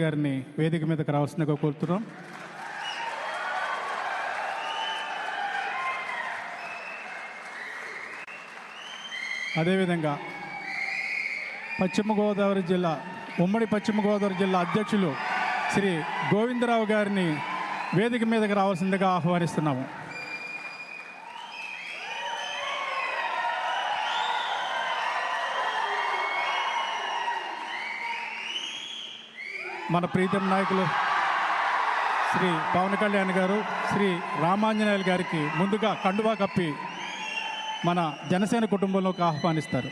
గారిని వేదిక మీదకి రావాల్సిందిగా కోరుతున్నాం. అదేవిధంగా ఉమ్మడి పశ్చిమ గోదావరి జిల్లా అధ్యక్షులు శ్రీ గోవిందరావు గారిని వేదిక మీదకి రావాల్సిందిగా ఆహ్వానిస్తున్నాము. మన ప్రీతం నాయకులు శ్రీ పవన్ కళ్యాణ్ గారు, శ్రీ రామాంజనేయులు గారికి ముందుగా కండువా కప్పి మన జనసేన కుటుంబంలోకి ఆహ్వానిస్తారు.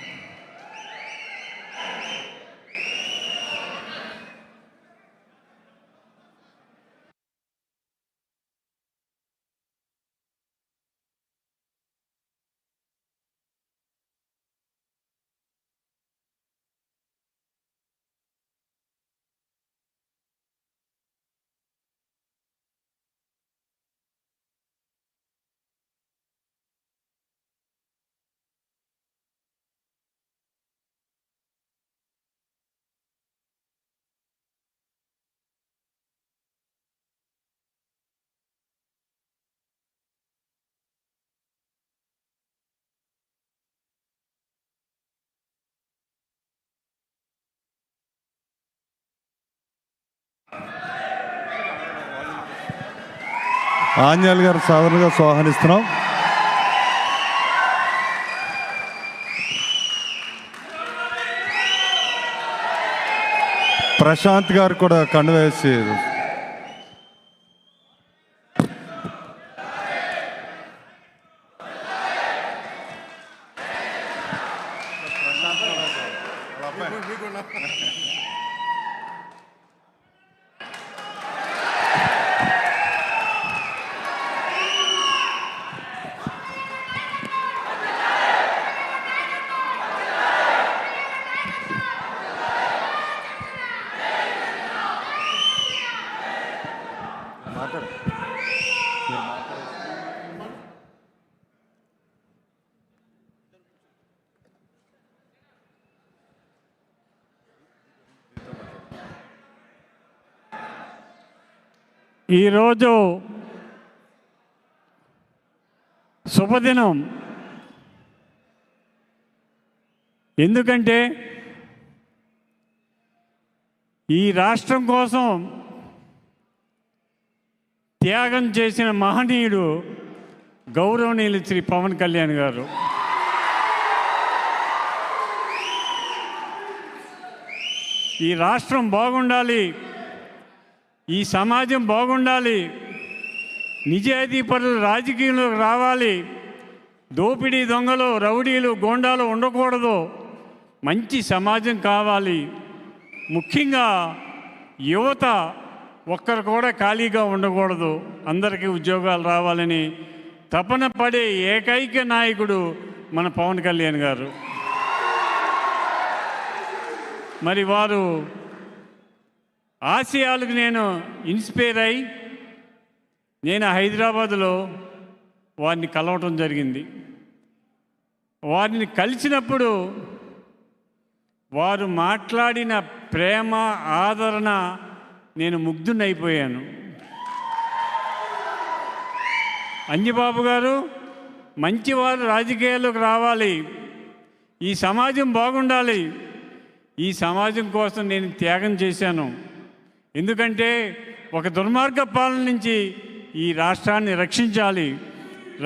ఆంజనేయులు గారు సాధారణంగా ఆహ్వానిస్తున్నాం. ప్రశాంత్ గారు కూడా కండువా వేసి ఈరోజు శుభదినం. ఎందుకంటే ఈ రాష్ట్రం కోసం త్యాగం చేసిన మహనీయుడు గౌరవనీయులు శ్రీ పవన్ కళ్యాణ్ గారు. ఈ రాష్ట్రం బాగుండాలి, ఈ సమాజం బాగుండాలి, నిజాయితీ పరులు రాజకీయంలోకి రావాలి, దోపిడీ దొంగలు రౌడీలు గోండాలు ఉండకూడదు, మంచి సమాజం కావాలి, ముఖ్యంగా యువత ఒక్కరు కూడా ఖాళీగా ఉండకూడదు, అందరికీ ఉద్యోగాలు రావాలని తపన పడే ఏకైక నాయకుడు మన పవన్ కళ్యాణ్ గారు. మరి వారు ఆశయాలకు నేను ఇన్స్పైర్ అయి నేను హైదరాబాదులో వారిని కలవటం జరిగింది. వారిని కలిసినప్పుడు వారు మాట్లాడిన ప్రేమ ఆదరణ నేను ముగ్ధునైపోయాను. అంజిబాబు గారు మంచివారు రాజకీయాల్లోకి రావాలి, ఈ సమాజం బాగుండాలి, ఈ సమాజం కోసం నేను త్యాగం చేశాను. ఎందుకంటే ఒక దుర్మార్గ పాలన నుంచి ఈ రాష్ట్రాన్ని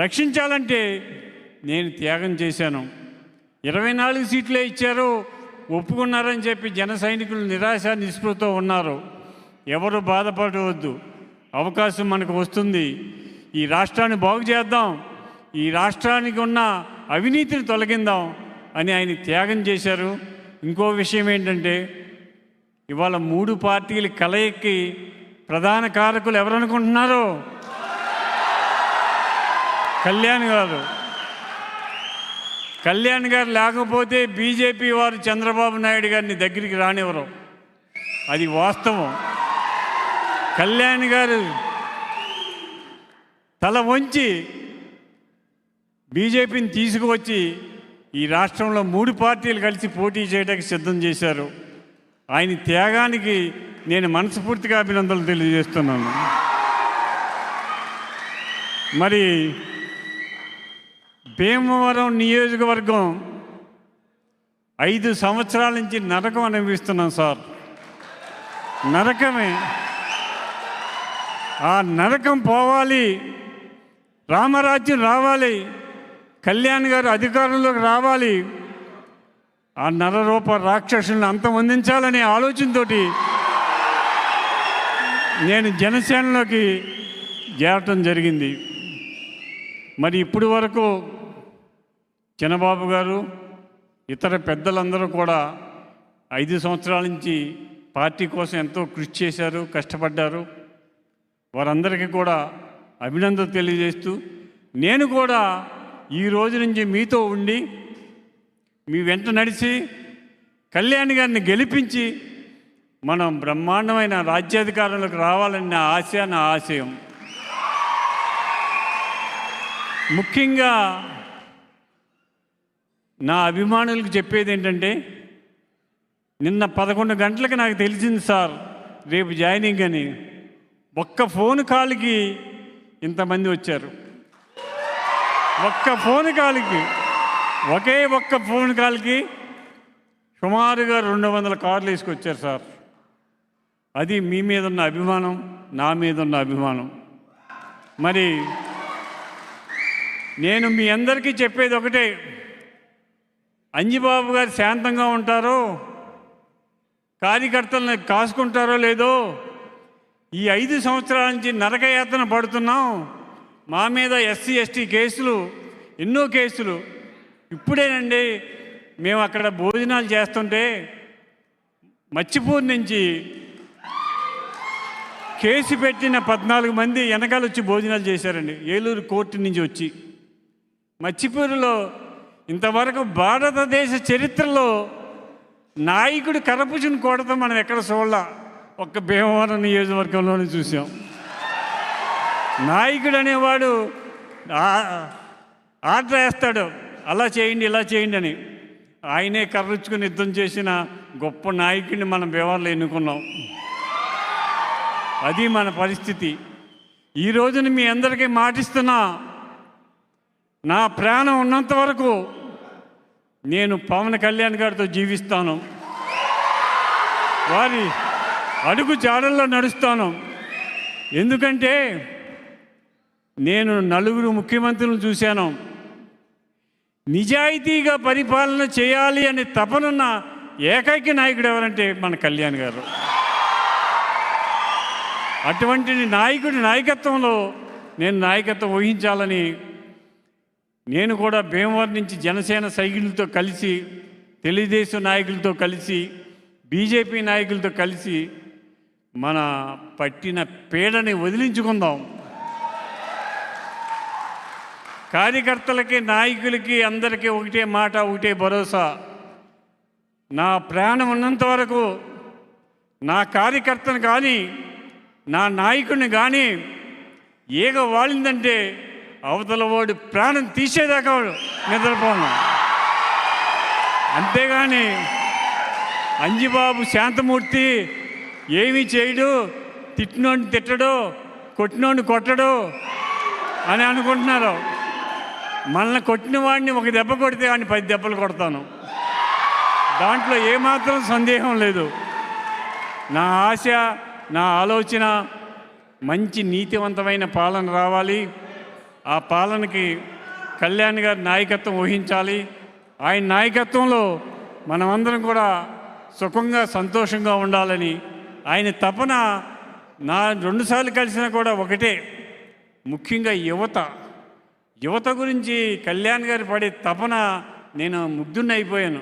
రక్షించాలంటే నేను త్యాగం చేశాను. 24 సీట్లే ఇచ్చారు, ఒప్పుకున్నారని చెప్పి జన సైనికులు నిరాశ నిస్పృహతో ఉన్నారు. ఎవరు బాధపడవద్దు, అవకాశం మనకు వస్తుంది. ఈ రాష్ట్రాన్ని బాగు చేద్దాం, ఈ రాష్ట్రానికి ఉన్న అవినీతిని తొలగిందాం అని ఆయన త్యాగం చేశారు. ఇంకో విషయం ఏంటంటే ఇవాళ 3 పార్టీల కలయికి ప్రధాన కారకులు ఎవరనుకుంటున్నారు? కళ్యాణ్ గారు లేకపోతే బీజేపీ వారు చంద్రబాబు నాయుడు గారిని దగ్గరికి రానివ్వరు, అది వాస్తవం. కళ్యాణ్ గారు తల వంచి బీజేపీని తీసుకువచ్చి ఈ రాష్ట్రంలో 3 పార్టీలు కలిసి పోటీ చేయడానికి సిద్ధం చేశారు. ఆయన త్యాగానికి నేను మనస్ఫూర్తిగా అభినందనలు తెలియజేస్తున్నాను. మరి భీమవరం నియోజకవర్గం 5 సంవత్సరాల నుంచి నరకం అనుభవిస్తున్నాం సార్. నరకమే. ఆ నరకం పోవాలి, రామరాజ్యం రావాలి, కళ్యాణ్ గారు అధికారంలోకి రావాలి, ఆ నరరూప రాక్షసులను అంతమొందించాలనే ఆలోచనతోటి నేను జనసేనలోకి చేరటం జరిగింది. మరి ఇప్పుడు వరకు చిన్నబాబు గారు ఇతర పెద్దలందరూ కూడా 5 సంవత్సరాల నుంచి పార్టీ కోసం ఎంతో కృషి చేశారు, కష్టపడ్డారు. వారందరికీ కూడా అభినందన తెలియజేస్తూ నేను కూడా ఈ రోజు నుంచి మీతో ఉండి మీ వెంట నడిచి కళ్యాణ్ గారిని గెలిపించి మనం బ్రహ్మాండమైన రాజ్యాధికారంలోకి రావాలని నా ఆశ, నా ఆశయం. ముఖ్యంగా నా అభిమానులకు చెప్పేది ఏంటంటే, నిన్న 11 గంటలకు నాకు తెలిసింది సార్ రేపు జాయినింగ్ అని. ఒక్క ఫోన్ కాల్కి ఇంతమంది వచ్చారు. ఒక్క ఫోన్ కాల్కి, ఒకే ఒక్క ఫోన్ కాల్కి సుమారుగా 200 కార్లు వేసుకొచ్చారు సార్. అది మీ మీద ఉన్న అభిమానం, నా మీద ఉన్న అభిమానం. మరి నేను మీ అందరికీ చెప్పేది ఒకటే, అంజిబాబు గారు శాంతంగా ఉంటారో, కార్యకర్తలను కాసుకుంటారో లేదో, ఈ 5 సంవత్సరాల నుంచి నరకయాతన పడుతున్నాం. మా మీద ఎస్సీ ఎస్టీ కేసులు, ఎన్నో కేసులు. ఇప్పుడేనండి మేము అక్కడ భోజనాలు చేస్తుంటే మచ్చిపూర్ నుంచి కేసు పెట్టిన 14 మంది వెనకాల వచ్చి భోజనాలు చేశారండి, ఏలూరు కోర్టు నుంచి వచ్చి. మచ్చిపూరులో ఇంతవరకు భారతదేశ చరిత్రలో నాయకుడు కరపుచుని కొడతాం మనం ఎక్కడ చూడాల, ఒక్క భీమవరం నియోజకవర్గంలోనే చూసాం. నాయకుడు అనేవాడు ఆర్డర్ వేస్తాడు, అలా చేయండి ఇలా చేయండి అని. ఆయనే కర్రుచ్చుకుని యుద్ధం చేసిన గొప్ప నాయకుడిని మనం భీమవరంలో ఎన్నుకున్నాం. అది మన పరిస్థితి. ఈ రోజున మీ అందరికీ మాటిస్తున్నా, నా ప్రాణం ఉన్నంత వరకు నేను పవన్ కళ్యాణ్ గారితో జీవిస్తాను, వారి అడుగు జాడల్లో నడుస్తాను. ఎందుకంటే నేను 4 ముఖ్యమంత్రులను చూశాను. నిజాయితీగా పరిపాలన చేయాలి అనే తపనున్న ఏకైక నాయకుడు ఎవరంటే మన కళ్యాణ్ గారు. అటువంటి నాయకుడి నాయకత్వంలో నేను నాయకత్వం వహించాలని నేను కూడా భీమవరం నుంచి జనసేన సైకిళ్ళతో కలిసి, తెలుగుదేశం నాయకులతో కలిసి, బీజేపీ నాయకులతో కలిసి మన పట్టిన పీడని వదిలించుకుందాం. కార్యకర్తలకి, నాయకులకి, అందరికీ ఒకటే మాట, ఒకటే భరోసా. నా ప్రాణం ఉన్నంత వరకు నా కార్యకర్తను కానీ, నా నాయకుడిని కానీ ఏగ వాలిందంటే అవతల వాడు ప్రాణం తీసేదాకా నిద్రపోను. అంతేగాని అంజిబాబు శాంతమూర్తి ఏమీ చేయడు, తిట్టినోడిని తిట్టడు, కొట్టినోడిని కొట్టడు అని అనుకుంటున్నారు. మనల్ని కొట్టిన వాడిని ఒక దెబ్బ కొడితే వాడిని 10 దెబ్బలు కొడతాను. దాంట్లో ఏమాత్రం సందేహం లేదు. నా ఆశ, నా ఆలోచన మంచి నీతివంతమైన పాలన రావాలి. ఆ పాలనకి కళ్యాణ్ గారి నాయకత్వం వహించాలి. ఆయన నాయకత్వంలో మనమందరం కూడా సుఖంగా, సంతోషంగా ఉండాలని ఆయన తపన. నా 2 సార్లు కలిసినా కూడా ఒకటే, ముఖ్యంగా యువత గురించి కళ్యాణ్ గారు పడే తపన నేను ముగ్ధుని అయిపోయాను.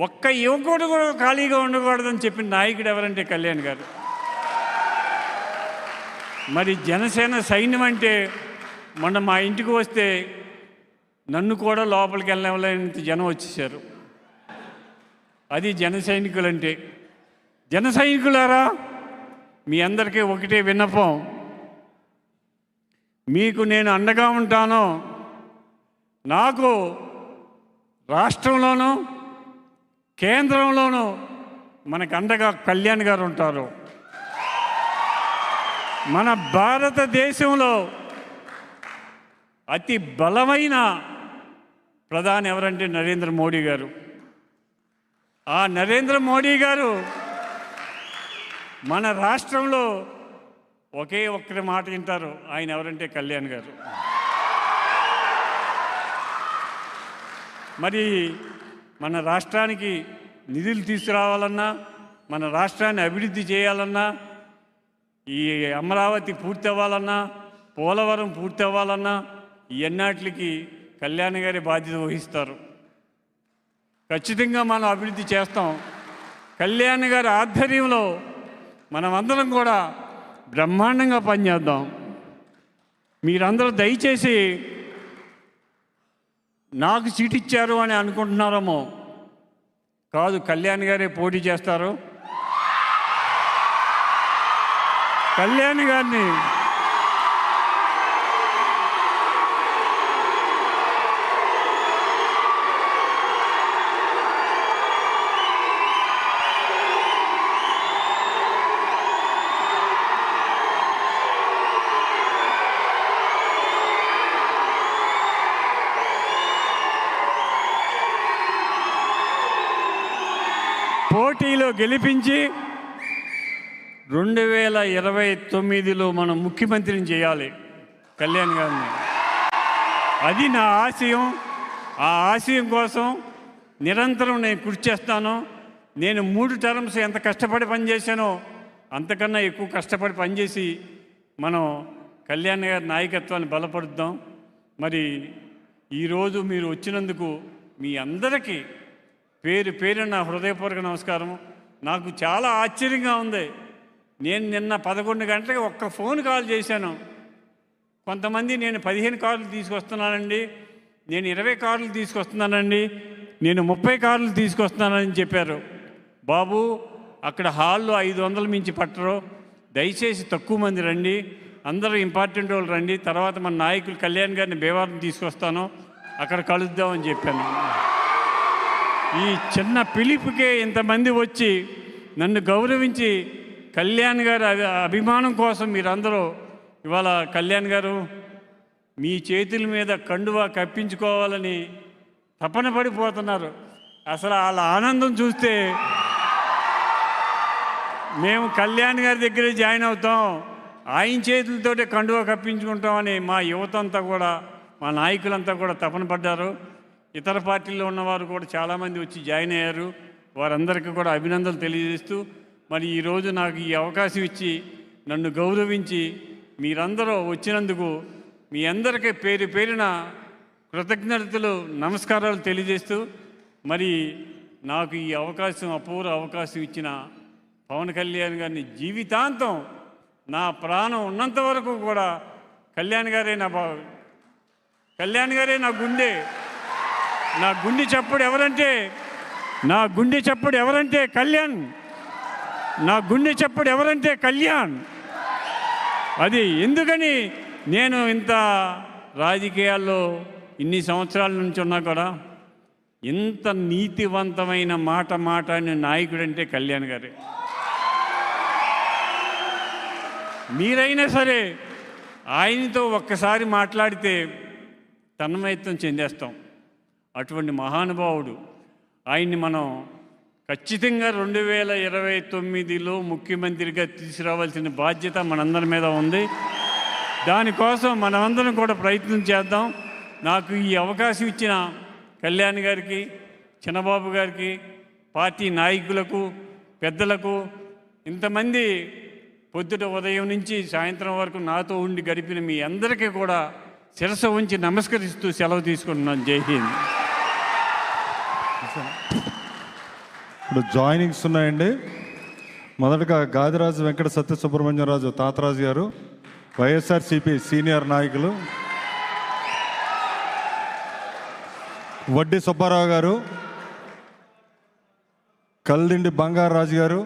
ఒక్క యువకుడు కూడా ఖాళీగా ఉండకూడదని చెప్పిన నాయకుడు ఎవరంటే కళ్యాణ్ గారు. మరి జనసేన సైన్యం అంటే మొన్న మా ఇంటికి వస్తే నన్ను కూడా లోపలికి వెళ్ళలేనంత జనం వచ్చేసారు. అది జన సైనికులంటే. జన సైనికులారా, మీ అందరికీ ఒకటే విన్నపం, మీకు నేను అండగా ఉంటాను. నాకు రాష్ట్రంలోనూ కేంద్రంలోనూ మనకు అండగా కళ్యాణ్ గారు ఉంటారు. మన భారతదేశంలో అతి బలమైన ప్రధాని ఎవరంటే నరేంద్ర మోడీ గారు. ఆ నరేంద్ర మోడీ గారు మన రాష్ట్రంలో ఒకే ఒక్కరి మాట వింటారు. ఆయన ఎవరంటే కళ్యాణ్ గారు. మరి మన రాష్ట్రానికి నిధులు తీసుకురావాలన్నా, మన రాష్ట్రాన్ని అభివృద్ధి చేయాలన్నా, ఈ అమరావతి పూర్తి అవ్వాలన్నా, పోలవరం పూర్తి అవ్వాలన్నా ఇవన్నిటికి కళ్యాణ్ గారి బాధ్యత వహిస్తారు. ఖచ్చితంగా మనం అభివృద్ధి చేస్తాం. కళ్యాణ్ గారి ఆధ్వర్యంలో మనమందరం కూడా బ్రహ్మాండంగా పనిచేద్దాం. మీరందరూ దయచేసి నాకు సీట్ ఇచ్చారు అని అనుకుంటున్నారేమో. కాదు, కళ్యాణ్ గారే పోటీ చేస్తారు. కళ్యాణ్ గారిని పోటీలో గెలిపించి 2029లో మనం ముఖ్యమంత్రిని చేయాలి కళ్యాణ్ గారిని. అది నా ఆశయం. ఆ ఆశయం కోసం నిరంతరం నేను కృషి చేస్తాను. నేను 3 టర్మ్స్ ఎంత కష్టపడి పనిచేశానో అంతకన్నా ఎక్కువ కష్టపడి పనిచేసి మనం కళ్యాణ్ గారి నాయకత్వాన్ని బలపరుద్దాం. మరి ఈరోజు మీరు వచ్చినందుకు మీ అందరికీ పేరు పేరు నా హృదయపూర్వక నమస్కారం. నాకు చాలా ఆశ్చర్యంగా ఉంది. నేను నిన్న 11 గంటలకు ఒక్క ఫోన్ కాల్ చేశాను. కొంతమంది నేను 15 కార్లు తీసుకొస్తున్నానండి, నేను 20 కార్లు తీసుకొస్తున్నానండి, నేను 30 కార్లు తీసుకొస్తున్నానని చెప్పారు. బాబు, అక్కడ హాల్లో 500 మించి పట్టరు. దయచేసి తక్కువ మంది రండి, అందరూ ఇంపార్టెంట్ వాళ్ళు రండి. తర్వాత మన నాయకులు కళ్యాణ్ గారిని భీమవరం తీసుకొస్తాను, అక్కడ కలుద్దామని చెప్పాను. ఈ చిన్న పిలుపుకే ఇంతమంది వచ్చి నన్ను గౌరవించి కళ్యాణ్ గారి అభిమానం కోసం మీరందరూ ఇవాళ కళ్యాణ్ గారు మీ చేతుల మీద కండువా కప్పించుకోవాలని తపన పడిపోతున్నారు. అసలు వాళ్ళ ఆనందం చూస్తే మేము కళ్యాణ్ గారి దగ్గరే జాయిన్ అవుతాం, ఆయన చేతులతోటే కండువా కప్పించుకుంటామని మా యువత అంతా కూడా, మా నాయకులంతా కూడా తపన పడ్డారు. ఇతర పార్టీల్లో ఉన్నవారు కూడా చాలామంది వచ్చి జాయిన్ అయ్యారు. వారందరికీ కూడా అభినందనలు తెలియజేస్తూ, మరి ఈరోజు నాకు ఈ అవకాశం ఇచ్చి నన్ను గౌరవించి మీరందరూ వచ్చినందుకు మీ అందరికీ పేరు పేరున కృతజ్ఞతలు, నమస్కారాలు తెలియజేస్తూ, మరి నాకు ఈ అవకాశం, అపూర్వ అవకాశం ఇచ్చిన పవన్ కళ్యాణ్ గారిని జీవితాంతం నా ప్రాణం ఉన్నంత వరకు కూడా కళ్యాణ్ గారే నా గుండె. నా గుండె చప్పుడు ఎవరంటే కళ్యాణ్. నా గుండె చప్పుడు ఎవరంటే కళ్యాణ్. అది ఎందుకని నేను ఇంత రాజకీయాల్లో ఇన్ని సంవత్సరాల నుంచి ఉన్నా కూడా ఇంత నీతివంతమైన మాట అనే నాయకుడంటే కళ్యాణ్ గారే. మీరైనా సరే ఆయనతో ఒక్కసారి మాట్లాడితే తన్మయత్వం చెందేస్తాం. అటువంటి మహానుభావుడు. ఆయన్ని మనం ఖచ్చితంగా 2029లో ముఖ్యమంత్రిగా తీసుకురావాల్సిన బాధ్యత మనందరి మీద ఉంది. దానికోసం మనమందరం కూడా ప్రయత్నం చేద్దాం. నాకు ఈ అవకాశం ఇచ్చిన కళ్యాణ్ గారికి, చిన్నబాబు గారికి, పార్టీ నాయకులకు, పెద్దలకు, ఇంతమంది పొద్దుట ఉదయం నుంచి సాయంత్రం వరకు నాతో ఉండి గడిపిన మీ అందరికీ కూడా శిరస్సు ఉంచి నమస్కరిస్తూ సెలవు తీసుకుంటున్నాను. జై హింద్. ఇప్పుడు జాయినింగ్స్ ఉన్నాయండి. మొదటగా గాదిరాజు వెంకట సత్య సుబ్రహ్మణ్యరాజు తాతరాజు గారు, వైఎస్ఆర్సీపీ సీనియర్ నాయకులు. వడ్డీ సుబ్బారావు గారు, కల్దిండి బంగారాజు గారు,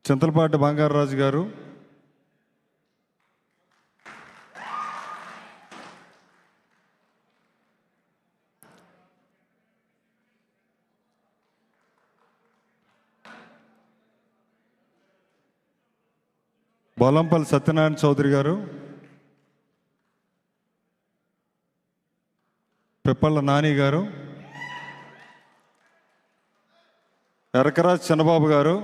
చింతలపాటి బంగారాజు గారు, బోలంపల్లి సత్యనారాయణ చౌదరి గారు, పిప్పళ్ళ నాని గారు, ఎరకరాజ్ చిన్నబాబు గారు,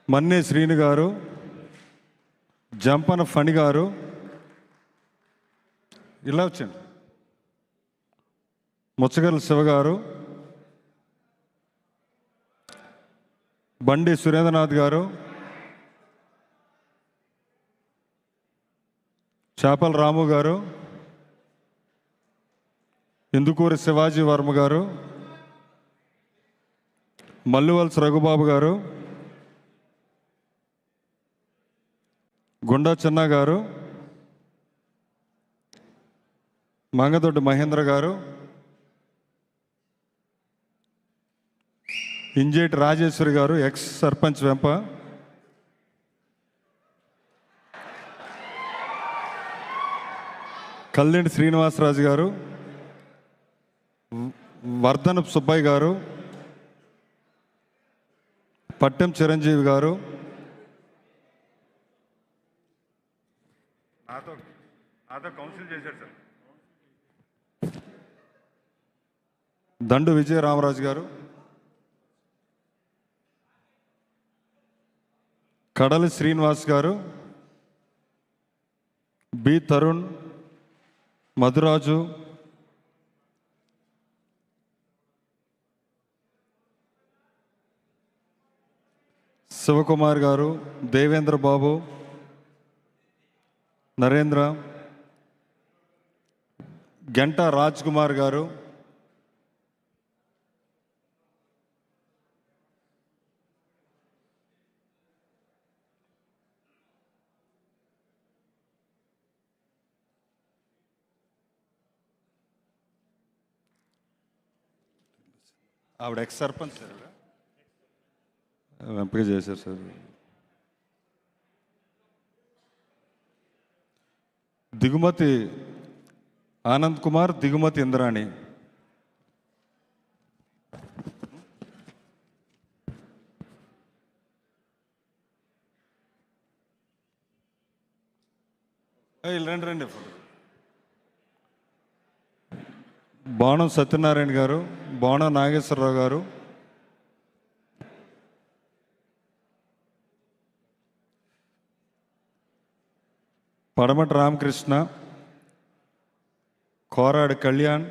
మన్నే శ్రీను గారు, జంపన ఫణి గారు, ఇలా వచ్చండి, ముచ్చగర్ల శివ గారు, బండి సురేంద్రనాథ్ గారు, చేపల రాము గారు, ఇందుకూరి శివాజీ వర్మ గారు, మల్లువలస రఘుబాబు గారు, గుండా చిన్న గారు, మంగదొడ్డి మహేంద్ర గారు, ఇంజేటి రాజేశ్వరి గారు, ఎక్స్ సర్పంచ్ వెంప, కల్లిండి శ్రీనివాసరాజు గారు, వర్ధనపు సుబ్బయ్య గారు, పట్టెం చిరంజీవి గారు, నాతో కౌన్సిల్ చేశారు సార్, దండు విజయ రామరాజు గారు, కడలి శ్రీనివాస్ గారు, బి తరుణ్, మధురాజు, శివకుమార్ గారు, దేవేంద్ర బాబు, నరేంద్ర, గంటా రాజ్ కుమార్ గారు, ఆవిడ ఎక్స్ సర్పంచ్ సార్, ఎంపిక చేశారు సార్. దిగుమతి ఆనంద్ కుమార్, దిగుమతి ఇంద్రాణి, రండి రండి. బాణం సత్యనారాయణ గారు, బాణం నాగేశ్వరరావు గారు, పడమటి రామకృష్ణ, కోరాడు కళ్యాణ్,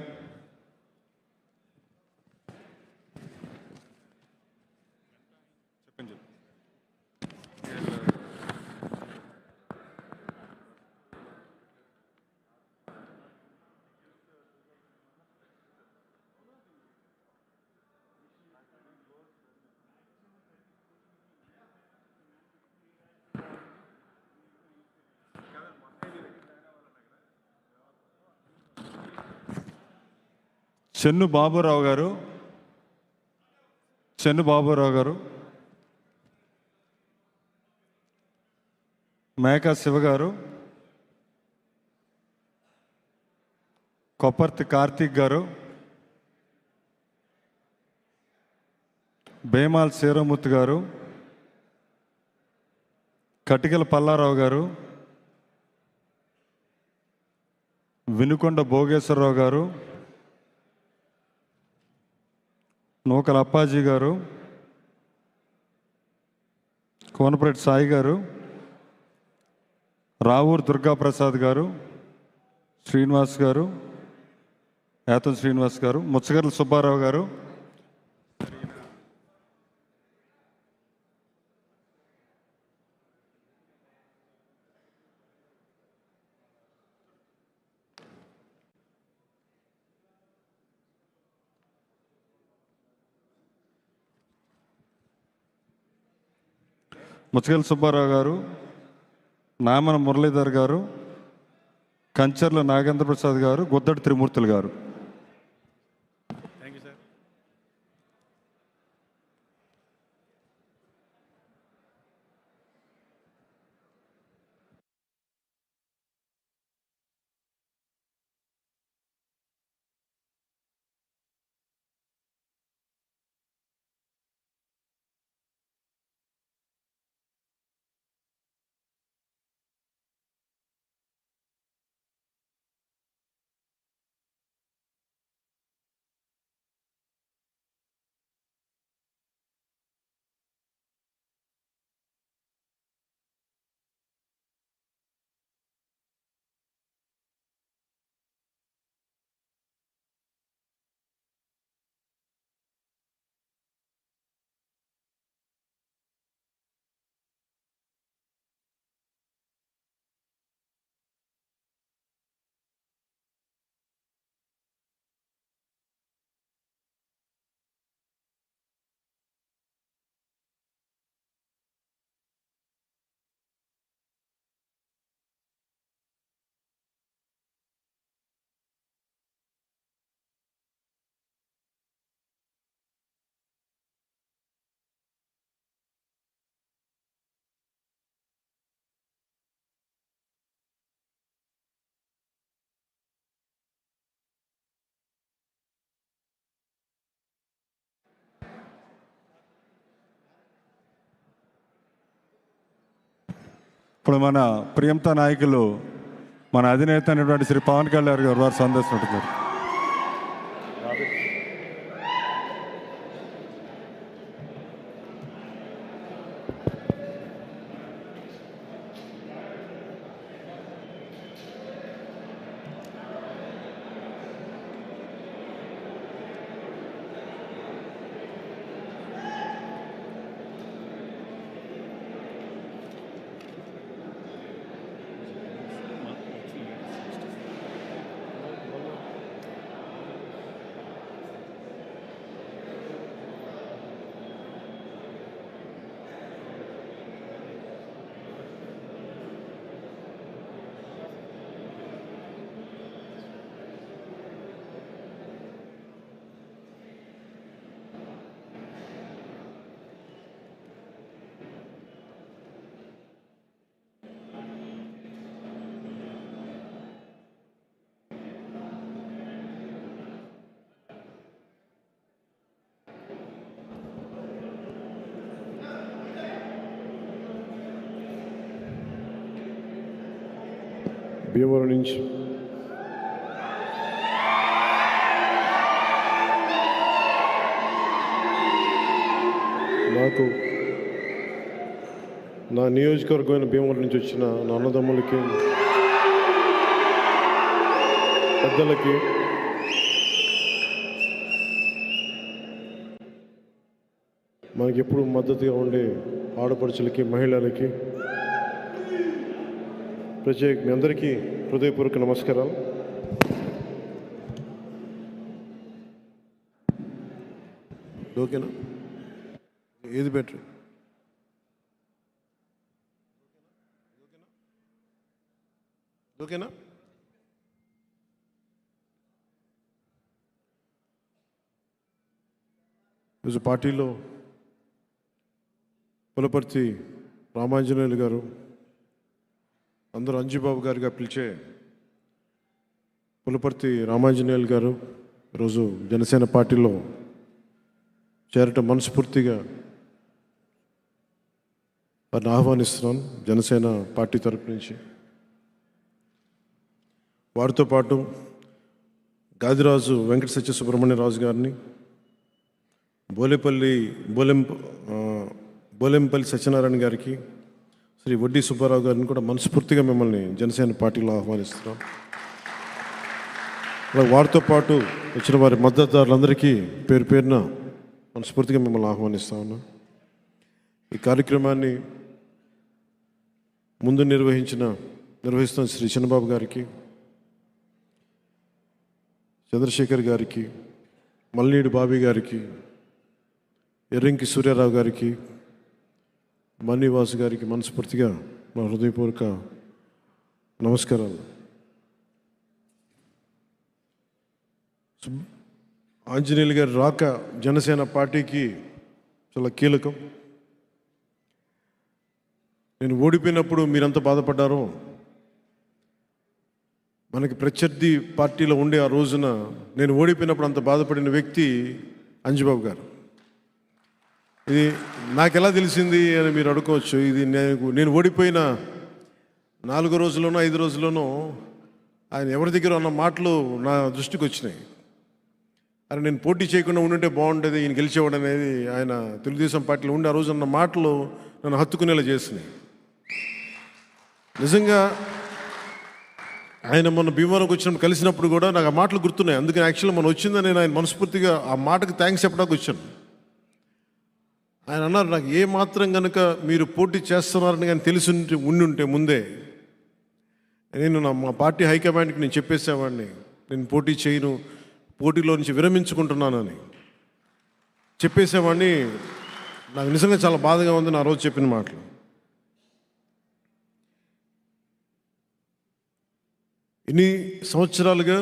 చెన్ను బాబురావు గారు, చెన్ను బాబురావు గారు, మేకా శివ గారు, కొప్పర్తి కార్తీక్ గారు, బేమాల్ శీరమూర్తి గారు, కటికల పల్లారావు గారు, వినుకొండ భోగేశ్వరరావు గారు, నూకల అప్పాజీ గారు, కోనపరెడ్డి సాయి గారు, రావూరు దుర్గాప్రసాద్ గారు, శ్రీనివాస్ గారు, యాతం శ్రీనివాస్ గారు, ముచ్చగర్ల సుబ్బారావు గారు, ముచ్చగల సుబ్బారావు గారు, నామన మురళీధర్ గారు, కంచర్ల నాగేంద్ర ప్రసాద్ గారు, గుద్దడి త్రిమూర్తులు గారు. ఇప్పుడు మన ప్రియంత నాయకులు మన అధినేత అయినటువంటి శ్రీ పవన్ కళ్యాణ్ గారు వారు సందర్శించారు. భీమవరం నుంచి నాకు నా నియోజకవర్గమైన భీమవరం నుంచి వచ్చిన నా అన్నదమ్ములకి, పెద్దలకి, మనకి ఎప్పుడు మద్దతుగా ఉండే ఆడపడుచులకి, మహిళలకి ప్రత్యేక మీ అందరికీ హృదయపూర్వక నమస్కారాలు. ఓకేనా? ఏది బెటర్? ఓకేనా? ఈరోజు పార్టీలో పులపర్తి రామాంజనేయులు గారు, అందరూ అంజుబాబు గారిగా పిలిచే పులపర్తి రామాంజనేయులు గారు ఈరోజు జనసేన పార్టీలో చేరటం మనస్ఫూర్తిగా వారిని ఆహ్వానిస్తున్నాను జనసేన పార్టీ తరపు నుంచి. వారితో పాటు గాదిరాజు వెంకట సత్య సుబ్రహ్మణ్యరాజు గారిని, బోలెంపల్లి సత్యనారాయణ గారికి, శ్రీ వడ్డీ సుబ్బారావు గారిని కూడా మనస్ఫూర్తిగా మిమ్మల్ని జనసేన పార్టీలో ఆహ్వానిస్తున్నాం. వారితో పాటు వచ్చిన వారి మద్దతుదారులందరికీ పేరు పేరున మనస్ఫూర్తిగా మిమ్మల్ని ఆహ్వానిస్తా ఉన్నాం. ఈ కార్యక్రమాన్ని ముందు నిర్వహిస్తున్న శ్రీ చిన్నబాబు గారికి, చంద్రశేఖర్ గారికి, మల్లీడు బాబీ గారికి, ఎర్రింకి సూర్యారావు గారికి, మణివాసు గారికి మనస్ఫూర్తిగా మా హృదయపూర్వక నమస్కారాలు. ఆంజనేయులు గారి రాక జనసేన పార్టీకి చాలా కీలకం. నేను ఓడిపోయినప్పుడు మీరంతా బాధపడ్డారో, మనకి ప్రత్యర్థి పార్టీలో ఉండే ఆ రోజున నేను ఓడిపోయినప్పుడు అంత బాధపడిన వ్యక్తి అంజుబాబు గారు. ఇది నాకు ఎలా తెలిసింది అని మీరు అడుకోవచ్చు. ఇది నేను ఓడిపోయిన 4 రోజుల్లోనో 5 రోజుల్లోనో ఆయన ఎవరి దగ్గర ఉన్న మాటలు నా దృష్టికి వచ్చినాయి. అరే, నేను పోటీ చేయకుండా ఉండుంటే బాగుండేది, ఈయన గెలిచేవాడు అనేది ఆయన తెలుగుదేశం పార్టీలో ఉండి ఆ రోజు అన్న మాటలు నన్ను హత్తుకునేలా చేసినాయి. నిజంగా ఆయన మొన్న భీమవరంకి వచ్చినప్పుడు కలిసినప్పుడు కూడా నాకు ఆ మాటలు గుర్తున్నాయి. అందుకని యాక్చువల్గా మనం వచ్చిందని నేను ఆయన మనస్ఫూర్తిగా ఆ మాటకి థ్యాంక్స్ చెప్పడానికి వచ్చాను. ఆయన అన్నారు, నాకు ఏ మాత్రం కనుక మీరు పోటీ చేస్తున్నారని కానీ తెలిసి ఉండుంటే ముందే నేను మా పార్టీ హైకమాండ్కి నేను చెప్పేసేవాడిని, నేను పోటీ చేయను, పోటీలో నుంచి విరమించుకుంటున్నానని చెప్పేసేవాడిని. నాకు నిజంగా చాలా బాధగా ఉంది నా రోజు చెప్పిన మాటలు. ఇన్ని సంవత్సరాలుగా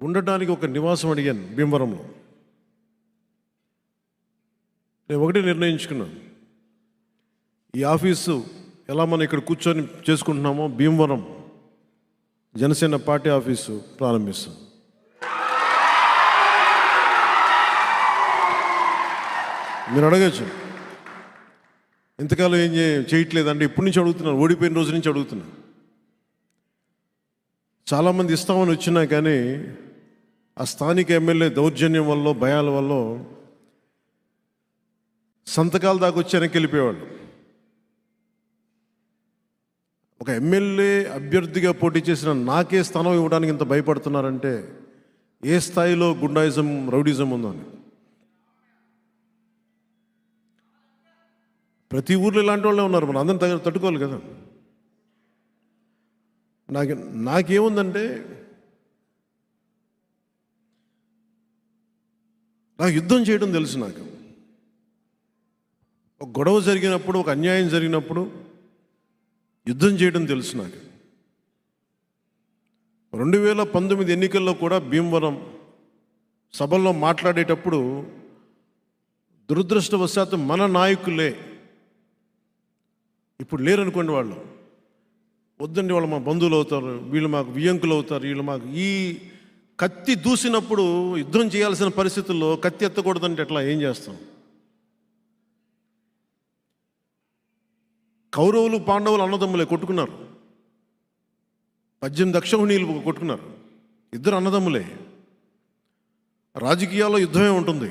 ఉండటానికి ఒక నివాసం అడిగాను భీమవరంలో. నేను ఒకటే నిర్ణయించుకున్నాను, ఈ ఆఫీసు ఎలా మనం ఇక్కడ కూర్చొని చేసుకుంటున్నామో భీమవరం జనసేన పార్టీ ఆఫీసు ప్రారంభిస్తాం. మీరు అడగచ్చు, ఇంతకాలం ఏం చేయట్లేదంటే ఇప్పటి నుంచి అడుగుతున్నాను, ఓడిపోయిన రోజు నుంచి అడుగుతున్నాను. చాలామంది ఇస్తామని వచ్చినా కానీ ఆ స్థానిక ఎమ్మెల్యే దౌర్జన్యం వల్ల, భయాల వల్ల సంతకాల దాకా వచ్చి వెనక్కి వెళ్ళిపోయేవాళ్ళు. ఒక ఎమ్మెల్యే అభ్యర్థిగా పోటీ చేసిన నాకే స్థానం ఇవ్వడానికి ఇంత భయపడుతున్నారంటే ఏ స్థాయిలో గుండాయిజం, రౌడీజం ఉందని. ప్రతి ఊర్లో ఇలాంటి వాళ్ళే ఉన్నారు, మనం అందరం తట్టుకోవాలి కదా. నాకేముందంటే నాకు యుద్ధం చేయడం తెలుసు. నాకు ఒక గొడవ జరిగినప్పుడు, ఒక అన్యాయం జరిగినప్పుడు యుద్ధం చేయడం తెలుసు. నాకు 2019 ఎన్నికల్లో కూడా భీమవరం సభల్లో మాట్లాడేటప్పుడు దురదృష్టవశాత్తు మన నాయకులే, ఇప్పుడు లేరనుకోండి, వాళ్ళు వద్దండి, వాళ్ళు మా బంధువులు అవుతారు, వీళ్ళు మాకు వియ్యంకులు అవుతారు, వీళ్ళు మాకు ఈ కత్తి దూసినప్పుడు యుద్ధం చేయాల్సిన పరిస్థితుల్లో కత్తి ఎత్తకూడదంటే ఎట్లా, ఏం చేస్తాం? కౌరవులు పాండవులు అన్నదమ్ములే కొట్టుకున్నారు, 18 అక్షౌహిణీలు కొట్టుకున్నారు, ఇద్దరు అన్నదమ్ములే. రాజకీయాల్లో యుద్ధమే ఉంటుంది,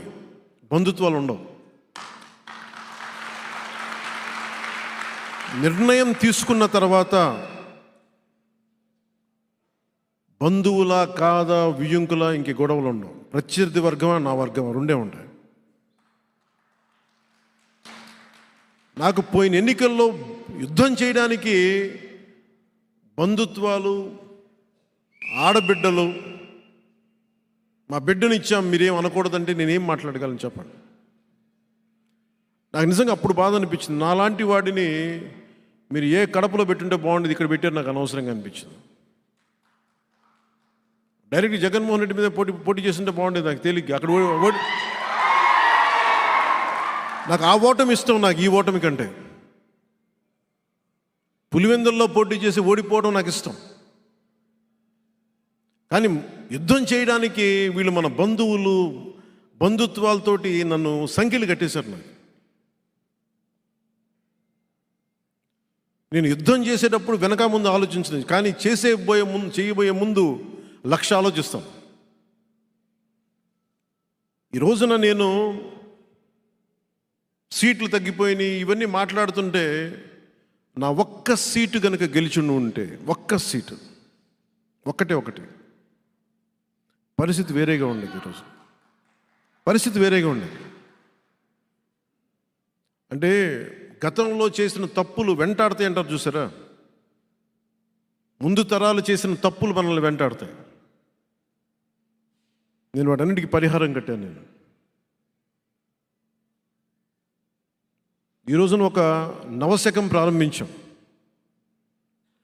బంధుత్వాలు ఉండవు. నిర్ణయం తీసుకున్న తర్వాత బంధువులా కాదా, వియ్యంకులా, ఇంక గొడవలు ఉండవు. ప్రత్యర్థి వర్గమా, నా వర్గమా, రెండే ఉంటాయి. నాకు పోయిన ఎన్నికల్లో యుద్ధం చేయడానికి బంధుత్వాలు, ఆడబిడ్డలు, మా బిడ్డను ఇచ్చాం మీరేం అనకూడదంటే నేనేం మాట్లాడగలను చెప్పండి. నాకు నిజంగా అప్పుడు బాధ అనిపించింది. నాలాంటి వాడిని మీరు ఏ కడపలో పెట్టుంటే బాగుండేది, ఇక్కడ పెట్టారు, నాకు అనవసరంగా అనిపించింది. డైరెక్ట్ జగన్మోహన్ రెడ్డి మీద పోటీ చేస్తుంటే బాగుండేది, నాకు తేలిగ్గా. అక్కడ నాకు ఆ ఓటమి ఇష్టం, నాకు ఈ ఓటమి కంటే. పులివెందుల్లో పోటీ చేసి ఓడిపోవడం నాకు ఇష్టం. కానీ యుద్ధం చేయడానికి వీళ్ళు మన బంధువులు, బంధుత్వాలతోటి నన్ను సంఖ్యలు కట్టేశారు. నాకు నేను యుద్ధం చేసేటప్పుడు వెనక ముందు ఆలోచించలేదు, కానీ చేయబోయే ముందు లక్ష ఆలోచిస్తాం. ఈ రోజున నేను సీట్లు తగ్గిపోయినాయి ఇవన్నీ మాట్లాడుతుంటే, నా ఒక్క సీటు కనుక గెలిచిండు ఉంటే, ఒక్క సీటు, ఒకటి పరిస్థితి వేరేగా ఉండేది. ఈరోజు పరిస్థితి వేరేగా ఉండేది. అంటే గతంలో చేసిన తప్పులు వెంటాడతాయి అంటారు చూసారా, ముందు తరాలు చేసిన తప్పులు మనల్ని వెంటాడతాయి. నేను వాటన్నిటికీ పరిహారం కట్టాను. నేను ఈ రోజున ఒక నవశకం ప్రారంభించాం,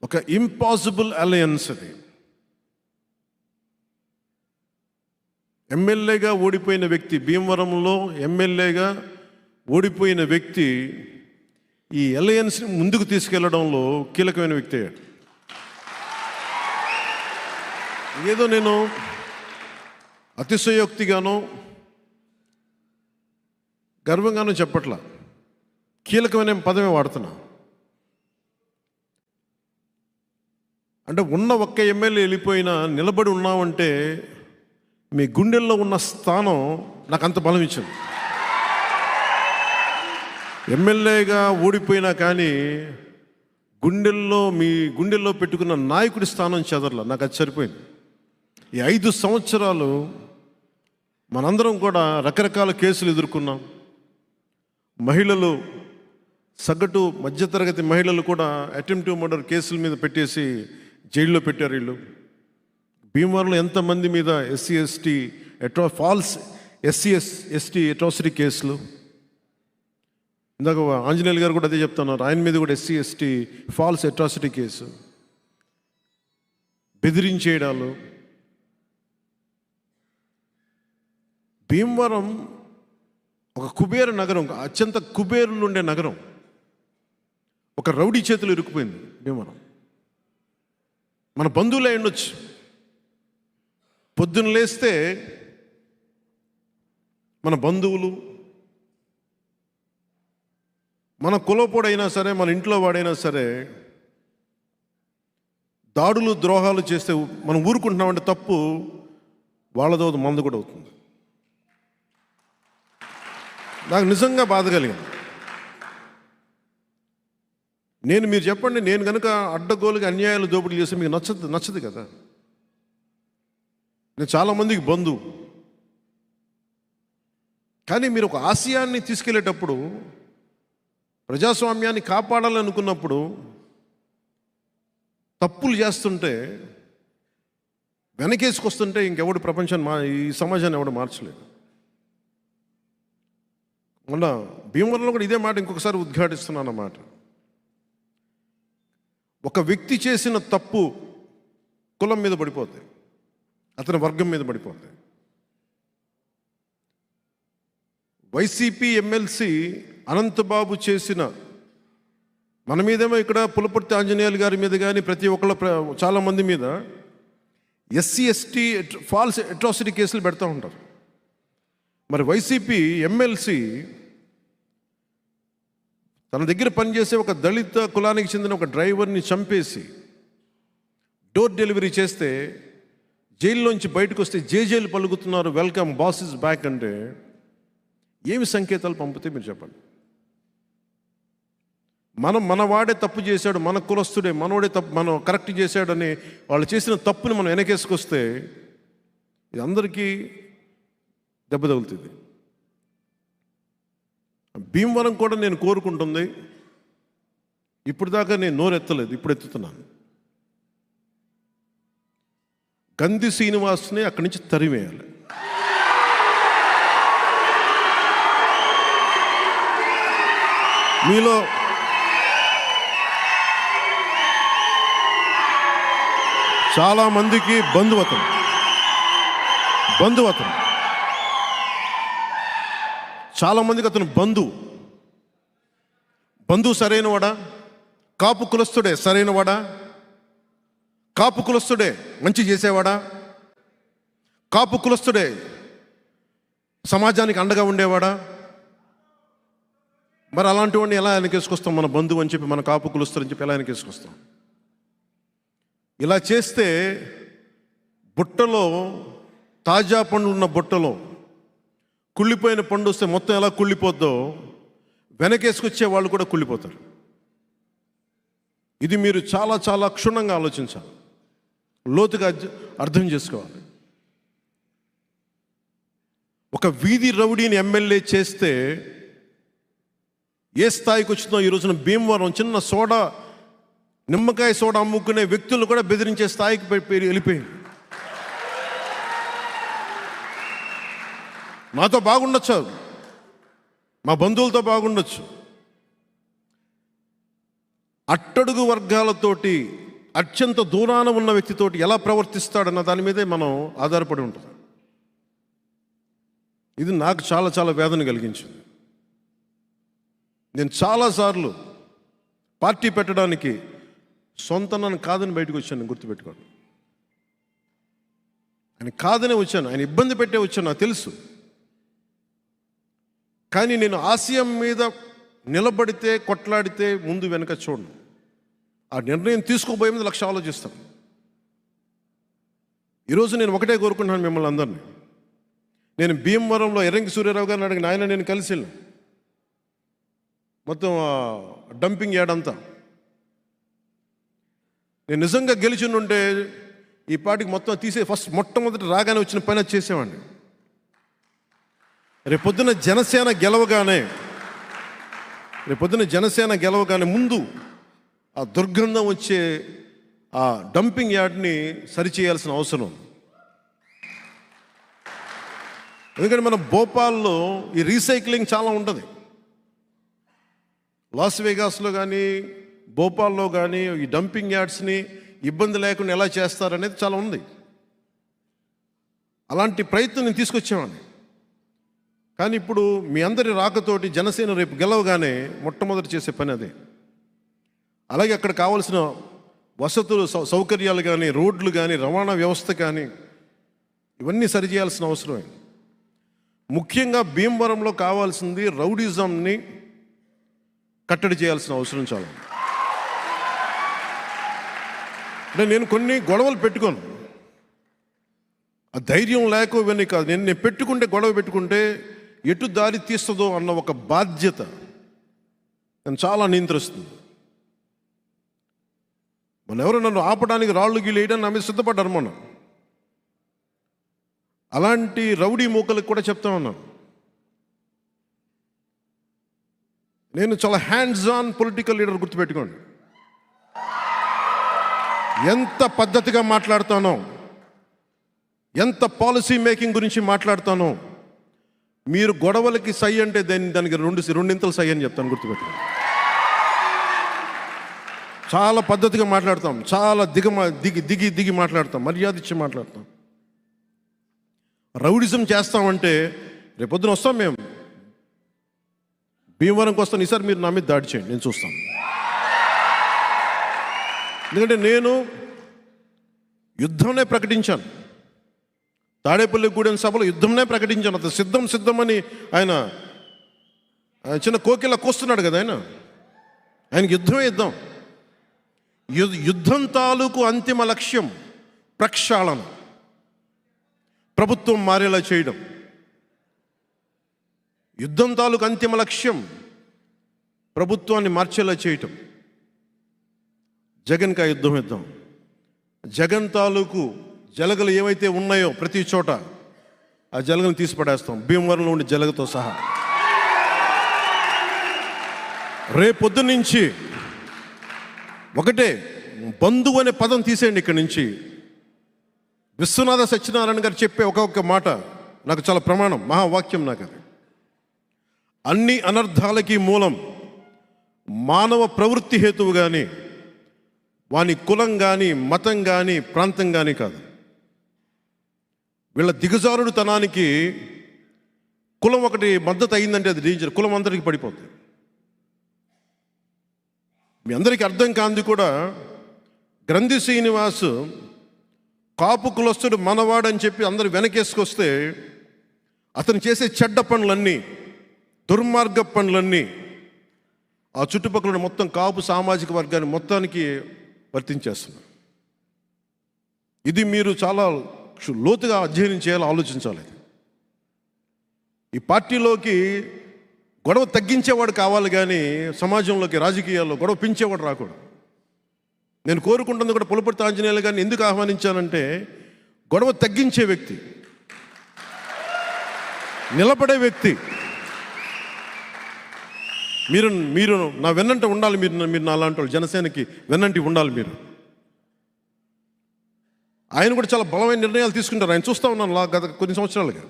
ఒక ఇంపాసిబుల్ అలయన్స్. అది ఎమ్మెల్యేగా ఓడిపోయిన వ్యక్తి, భీమవరంలో ఎమ్మెల్యేగా ఓడిపోయిన వ్యక్తి ఈ అలయన్స్ని ముందుకు తీసుకెళ్లడంలో కీలకమైన వ్యక్తి అయ్యాడు. ఏదో నేను అతిశయోక్తిగానో గర్వంగానో చెప్పట్లా, కీలకమైన పదమే వాడుతున్నా. అంటే ఉన్న ఒక్క ఎమ్మెల్యే వెళ్ళిపోయినా నిలబడి ఉన్నామంటే మీ గుండెల్లో ఉన్న స్థానం నాకు అంత బలం ఇచ్చింది. ఎమ్మెల్యేగా ఓడిపోయినా కానీ మీ గుండెల్లో పెట్టుకున్న నాయకుడి స్థానం చెదరల, నాకు అది సరిపోయింది. ఈ 5 సంవత్సరాలు మనందరం కూడా రకరకాల కేసులు ఎదుర్కొన్నాం. మహిళలు, సగటు మధ్యతరగతి మహిళలు కూడా అటెంప్టివ్ మర్డర్ కేసుల మీద పెట్టేసి జైల్లో పెట్టారు వీళ్ళు. భీమవరంలో ఎంతమంది మీద ఫాల్స్ ఎస్సీ ఎట్రాసిటీ కేసులు. ఇందాక ఆంజనేయులు గారు కూడా అదే చెప్తున్నారు, ఆయన మీద కూడా SC/ST ఫాల్స్ అట్రాసిటీ కేసు, బెదిరించేయడాలు. భీమవరం ఒక కుబేర నగరం, అత్యంత కుబేరులు ఉండే నగరం. ఒక రౌడీ చేతులు ఇరుక్కుపోయింది భీమవరం. మన బంధువులే ఉండొచ్చు. పొద్దున్న లేస్తే మన బంధువులు, మన కులపోడైనా సరే, మన ఇంట్లో వాడైనా సరే దాడులు ద్రోహాలు చేస్తే మనం ఊరుకుంటున్నామంటే తప్పు, వాళ్ళదో మందు కూడా అవుతుంది. నాకు నిజంగా బాధ కలిగింది. మీరు చెప్పండి, నేను కనుక అడ్డగోలుగా అన్యాయాలు దోపిడీలు చేస్తే మీకు నచ్చదు కదా. నేను చాలామందికి బంధువు. కానీ మీరు ఒక ఆశయాన్ని తీసుకెళ్లేటప్పుడు, ప్రజాస్వామ్యాన్ని కాపాడాలనుకున్నప్పుడు తప్పులు చేస్తుంటే, వెనకేసుకొస్తుంటే ఇంకెవడు ఈ సమాజాన్ని ఎవడు మార్చలేదు. మొన్న భీమవరంలో కూడా ఇదే మాట ఇంకొకసారి ఉద్ఘాటిస్తున్నాను అన్నమాట. ఒక వ్యక్తి చేసిన తప్పు కులం మీద పడిపోతుంది, అతని వర్గం మీద పడిపోతుంది. వైసీపీ ఎమ్మెల్సీ అనంతబాబు చేసిన, మన మీదేమో ఇక్కడ పులపర్తి ఆంజనేయులు గారి మీద కానీ ప్రతి ఒక్కళ్ళ చాలామంది మీద ఎస్సీ ఎస్టీ ఫాల్స్ అట్రాసిటీ కేసులు పెడతా ఉంటారు. మరి వైసీపీ ఎమ్మెల్సీ తన దగ్గర పనిచేసే ఒక దళిత కులానికి చెందిన ఒక డ్రైవర్ని చంపేసి డోర్ డెలివరీ చేస్తే, జైల్లోంచి బయటకు వస్తే జేజేలు పలుకుతున్నారు, వెల్కమ్ బాస్ ఇస్ బ్యాక్ అంటే ఏమి సంకేతాలు పంపితే మీరు చెప్పండి. మన వాడే తప్పు చేశాడు, మన కులస్తుడే, మనోడే తప్పు, మనం కరెక్ట్ చేశాడని వాళ్ళు చేసిన తప్పుని మనం వెనకేసుకొస్తే ఇది అందరికీ దెబ్బ తగులుతుంది. భీమవరం కూడా నేను కోరుకుంటుంది, ఇప్పుడు దాకా నేను నోరెత్తలేదు, ఇప్పుడు ఎత్తుతున్నాను. గంధి శ్రీనివాస్ని అక్కడి నుంచి తరివేయాలి. మీలో చాలామందికి బంధువతం చాలామందికి అతను బంధువు సరైనవాడా? కాపు కులస్తుడే సరైనవాడా? కాపు కులస్తుడే మంచి చేసేవాడా? కాపు కులస్తుడే సమాజానికి అండగా ఉండేవాడా? మరి అలాంటి వాడిని ఎలా వెనకేసుకొస్తాం? మన బంధువు అని చెప్పి, మన కాపు కులస్తుడు అని చెప్పి ఎలా వెనకేసుకొస్తాం? ఇలా చేస్తే బుట్టలో, తాజా పండు ఉన్న బుట్టలో కుళ్ళిపోయిన పండు వస్తే మొత్తం ఎలా కుళ్ళిపోద్దో, వెనకేసుకొచ్చే వాళ్ళు కూడా కుళ్ళిపోతారు. ఇది మీరు చాలా చాలా క్షుణ్ణంగా ఆలోచించాలి, లోతుగా అర్థం చేసుకోవాలి. ఒక వీధి రౌడీని ఎమ్మెల్యే చేస్తే ఏ స్థాయికి వచ్చిందో ఈ రోజున భీమవరం చిన్న నిమ్మకాయ సోడా అమ్ముకునే వ్యక్తులు కూడా బెదిరించే స్థాయికి వెళ్ళిపోయింది. మాతో బాగుండొచ్చు, మా బంధువులతో బాగుండొచ్చు, అట్టడుగు వర్గాలతోటి అత్యంత దూరాన ఉన్న వ్యక్తితోటి ఎలా ప్రవర్తిస్తాడన్న దాని మీదే మనం ఆధారపడి ఉంటుంది. ఇది నాకు చాలా చాలా వేదన కలిగించింది. నేను చాలాసార్లు పార్టీ పెట్టడానికి సొంత నన్ను కాదని బయటకు వచ్చాను, గుర్తుపెట్టుకోండి. ఆయన కాదనే వచ్చాను, ఆయన ఇబ్బంది పెట్టే వచ్చాను, నాకు తెలుసు. కానీ నేను ఆశయం మీద నిలబడితే, కొట్లాడితే ముందు వెనక చూడను. ఆ నిర్ణయం తీసుకోబోయే ముందు లక్ష ఆలోచిస్తాను. ఈరోజు నేను ఒకటే కోరుకుంటున్నాను మిమ్మల్ని అందరినీ. నేను భీమవరంలో ఎర్రంకి సూర్యారావు గారిని అడిగిన, ఆయన నేను కలిసి వెళ్ళాను మొత్తం డంపింగ్ యార్డ్. నేను నిజంగా గెలిచి ఉంటే ఈ పార్టీకి మొత్తం తీసే మొట్టమొదటి రాగానే వచ్చిన పని అది చేసేవాడిని. రేపొద్దున జనసేన గెలవగానే ముందు ఆ దుర్గంధం వచ్చే ఆ డంపింగ్ యార్డ్ని సరిచేయాల్సిన అవసరం. ఎందుకంటే మన భోపాల్లో ఈ రీసైక్లింగ్ చాలా ఉంటుంది. లాస్ వేగాస్లో కానీ భోపాల్లో కానీ ఈ డంపింగ్ యార్డ్స్ని ఇబ్బంది లేకుండా ఎలా చేస్తారనేది చాలా ఉంది. అలాంటి ప్రయత్నం నేను తీసుకొచ్చేవాడిని. కానీ ఇప్పుడు మీ అందరి రాకతోటి జనసేన రేపు గెలవగానే మొట్టమొదటి చేసే పని అదే. అలాగే అక్కడ కావాల్సిన వసతులు, సౌకర్యాలు కానీ, రోడ్లు కానీ, రవాణా వ్యవస్థ కానీ ఇవన్నీ సరిచేయాల్సిన అవసరమే. ముఖ్యంగా భీమవరంలో కావాల్సింది రౌడిజంని కట్టడి చేయాల్సిన అవసరం చాలా ఉంది. అంటే నేను కొన్ని గొడవలు పెట్టుకోను, ఆ ధైర్యం లేక ఇవన్నీ కాదు. నేను పెట్టుకుంటే, గొడవ పెట్టుకుంటే ఎటు దారి తీస్తుందో అన్న ఒక బాధ్యత నేను చాలా నియంత్రిస్తుంది. మన ఎవరు నన్ను ఆపడానికి, రాళ్ళు గీళ్ళు వేయడానికి నా మీద సిద్ధపడ్డారు మొన్న. అలాంటి రౌడీ మూకలకు కూడా చెప్తా ఉన్నాను, నేను చాలా హ్యాండ్స్ ఆన్ పొలిటికల్ లీడర్. గుర్తుపెట్టుకోండి, ఎంత పద్ధతిగా మాట్లాడతానో, ఎంత పాలసీ మేకింగ్ గురించి మాట్లాడతానో, మీరు గొడవలకి సై అంటే దానికి రెండింతలు సై అని చెప్తాను. గుర్తుపెట్టుకోండి, చాలా పద్ధతిగా మాట్లాడతాం, చాలా దిగి మాట్లాడతాం, మర్యాద ఇచ్చి మాట్లాడతాం. రౌడిజం చేస్తామంటే రేపొద్దున వస్తాం, మేము భీమవరంకి వస్తాను, ఈసారి మీరు నా మీద దాడి చేయండి, నేను చూస్తాను. ఎందుకంటే నేను యుద్ధంనే ప్రకటించాను, తాడేపల్లిగూడెం సభలో యుద్ధంనే ప్రకటించాను. అతను సిద్ధమని ఆయన చిన్న కోకిల కోస్తున్నాడు కదా, ఆయనకి యుద్ధమే యుద్ధం. యుద్ధం తాలూకు అంతిమ లక్ష్యం ప్రక్షాళన, ప్రభుత్వం మారేలా చేయడం. యుద్ధం తాలూకు అంతిమ లక్ష్యం ప్రభుత్వాన్ని మార్చేలా చేయటం. జగన్కి ఆ యుద్ధం. జగన్ తాలూకు జలగలు ఏవైతే ఉన్నాయో ప్రతి చోట ఆ జలగను తీసి పడేస్తాం, భీమవరంలో ఉండే జలగతో సహా. రేపొద్దు నుంచి ఒకటే, బంధువు అనే పదం తీసేయండి ఇక్కడి నుంచి. విశ్వనాథ సత్యనారాయణ గారు చెప్పే ఒక్కొక్క మాట నాకు చాలా ప్రమాణం, మహావాక్యం నాకు అది. అన్ని అనర్థాలకి మూలం మానవ ప్రవృత్తి హేతువు కానీ, వాని కులం కానీ, మతం కానీ, ప్రాంతం కానీ కాదు. వీళ్ళ దిగజారుడుతనానికి కులం ఒకటి మద్దతు అయిందంటే అది డేంజర్, కులం అందరికీ పడిపోతుంది. మీ అందరికీ అర్థం కాంది కూడా, గ్రంథి శ్రీనివాస్ కాపు కులస్తుడు మనవాడని చెప్పి అందరు వెనకేసుకొస్తే అతను చేసే చెడ్డ పనులన్నీ, దుర్మార్గ పనులన్నీ ఆ చుట్టుపక్కల మొత్తం కాపు సామాజిక వర్గాన్ని మొత్తానికి వర్తించేస్తున్నారు. ఇది మీరు చాలా లోతుగా అధ్యయనం చేయాలి, ఆలోచించాలి. ఈ పార్టీలోకి గొడవ తగ్గించేవాడు కావాలి కానీ సమాజంలోకి, రాజకీయాల్లో గొడవ పెంచేవాడు రాకూడదు. నేను కోరుకుంటుంది కూడా పులపర్తి ఆంజనేయులు గారిని ఎందుకు ఆహ్వానించానంటే, గొడవ తగ్గించే వ్యక్తి, నిలబడే వ్యక్తి. మీరు నా వెన్నంట ఉండాలి. మీరు నా లాంటి వాళ్ళు, జనసేనకి వెన్నంటి ఉండాలి మీరు. ఆయన కూడా చాలా బలమైన నిర్ణయాలు తీసుకుంటారు. ఆయన చూస్తూ ఉన్నాను గత కొన్ని సంవత్సరాలుగా.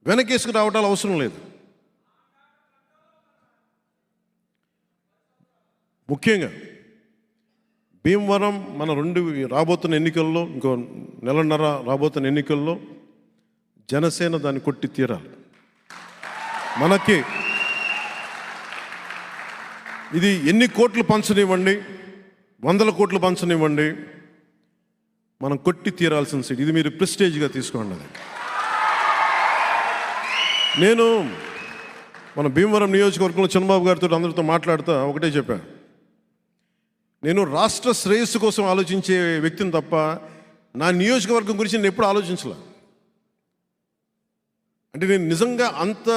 వెనకేసుకు రావటాలు అవసరం లేదు. ముఖ్యంగా భీమవరం మన రాబోతున్న ఎన్నికల్లో, ఇంకో నెలన్నర రాబోతున్న ఎన్నికల్లో జనసేన దాన్ని కొట్టి తీరాలి. మనకి ఇది ఎన్ని కోట్లు పంచనివ్వండి, 100 కోట్లు పంచనివ్వండి, మనం కొట్టి తీరాల్సిన సీట్. ఇది మీరు ప్రెస్టేజ్గా తీసుకోండి. అది నేను మన భీమవరం నియోజకవర్గంలో చంద్రబాబు గారితో అందరితో మాట్లాడుతూ ఒకటే చెప్పాను, నేను రాష్ట్ర శ్రేయస్సు కోసం ఆలోచించే వ్యక్తిని తప్ప నా నియోజకవర్గం గురించి నేను ఎప్పుడు ఆలోచించలే. అంటే నేను నిజంగా అంత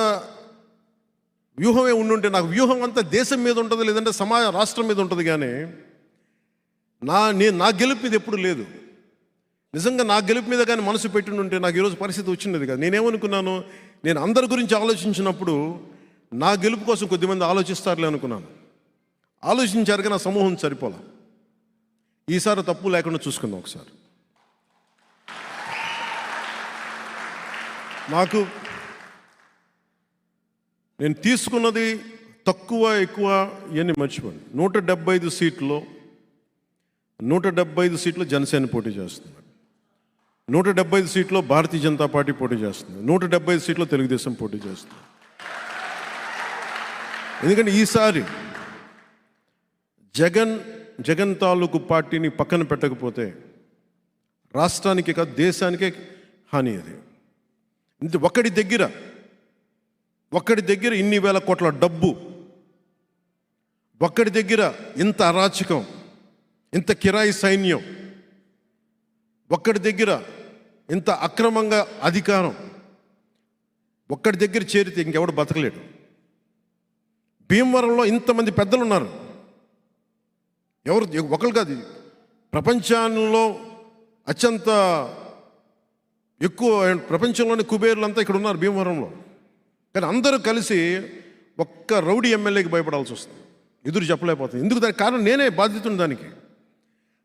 వ్యూహమే ఉండుంటే, నాకు వ్యూహం అంతా దేశం మీద ఉంటుంది, లేదంటే రాష్ట్రం మీద ఉంటుంది. కానీ నా గెలుపు మీద ఎప్పుడు లేదు. నిజంగా నా గెలుపు మీద కానీ మనసు పెట్టిండుంటే నాకు ఈరోజు పరిస్థితి వచ్చింది కదా. నేనేమనుకున్నాను, నేను అందరి గురించి ఆలోచించినప్పుడు నా గెలుపు కోసం కొద్దిమంది ఆలోచిస్తారులే అనుకున్నాను. ఆలోచించారు కానీ నా సమూహం సరిపోలే. ఈసారి తప్పు లేకుండా చూసుకుందాం ఒకసారి. నేను తీసుకున్నది తక్కువ ఎక్కువ ఇవన్నీ మర్చిపోండి. 175 సీట్లు 175 సీట్లు జనసేన పోటీ చేస్తుంది, 175 సీట్లో భారతీయ జనతా పార్టీ పోటీ చేస్తుంది, 175 సీట్లో తెలుగుదేశం పోటీ చేస్తుంది. ఎందుకంటే ఈసారి జగన్ తాలూకు పార్టీని పక్కన పెట్టకపోతే రాష్ట్రానికి కాదు దేశానికే హాని. అది ఒక్కడి దగ్గర ఇన్ని వేల కోట్ల డబ్బు ఒక్కడి దగ్గర ఇంత అరాచకం, ఇంత కిరాయి సైన్యం, ఒక్కడి దగ్గర ఇంత అక్రమంగా అధికారం, ఒక్కడి దగ్గర చేరితే ఇంకెవడు బతకలేడు. భీమవరంలో ఇంతమంది పెద్దలు ఉన్నారు. ఎవరు ఒకరు కాదు, ప్రపంచంలో అత్యంత ఎక్కువ ప్రపంచంలోని కుబేర్లంతా ఇక్కడ ఉన్నారు భీమవరంలో. కానీ అందరూ కలిసి ఒక్క రౌడీ ఎమ్మెల్యేకి భయపడాల్సి వస్తుంది, ఎదురు చెప్పలేకపోతుంది. ఎందుకు? దానికి కారణం నేనే బాధ్యతను. దానికి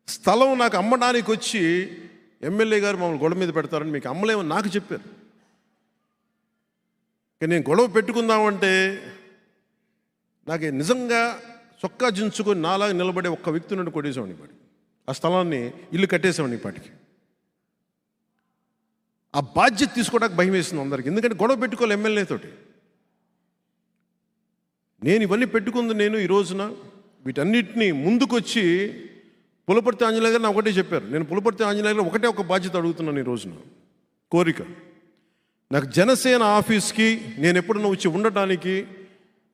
స్థలం నాకు అమ్మడానికి వచ్చి ఎమ్మెల్యే గారు మమ్మల్ని గొడవ మీద పెడతారని మీకు అమ్మలేమని నాకు చెప్పారు. కానీ నేను గొడవ పెట్టుకుందామంటే నాకు నిజంగా చొక్కా జించుకొని నాలాగా నిలబడే ఒక్క వ్యక్తి నుండి కొట్టేసేవాడిని. పాటి ఆ స్థలాన్ని ఇల్లు కట్టేసేవాడిని. పాటికి ఆ బాధ్యత తీసుకోవడానికి భయం వేసింది అందరికి. ఎందుకంటే గొడవ పెట్టుకోవాలి ఎమ్మెల్యేతోటి. నేను ఇవన్నీ పెట్టుకుంది నేను ఈ రోజున వీటన్నిటినీ ముందుకొచ్చి పులపర్తి ఆంజనేయ గారు నాకు ఒకటే చెప్పారు. నేను పులపర్తి ఆంజనేయ గారు ఒకటే ఒక బాధ్యత అడుగుతున్నాను ఈ రోజున, కోరిక. నాకు జనసేన ఆఫీస్కి నేను ఎప్పుడన్నా వచ్చి ఉండటానికి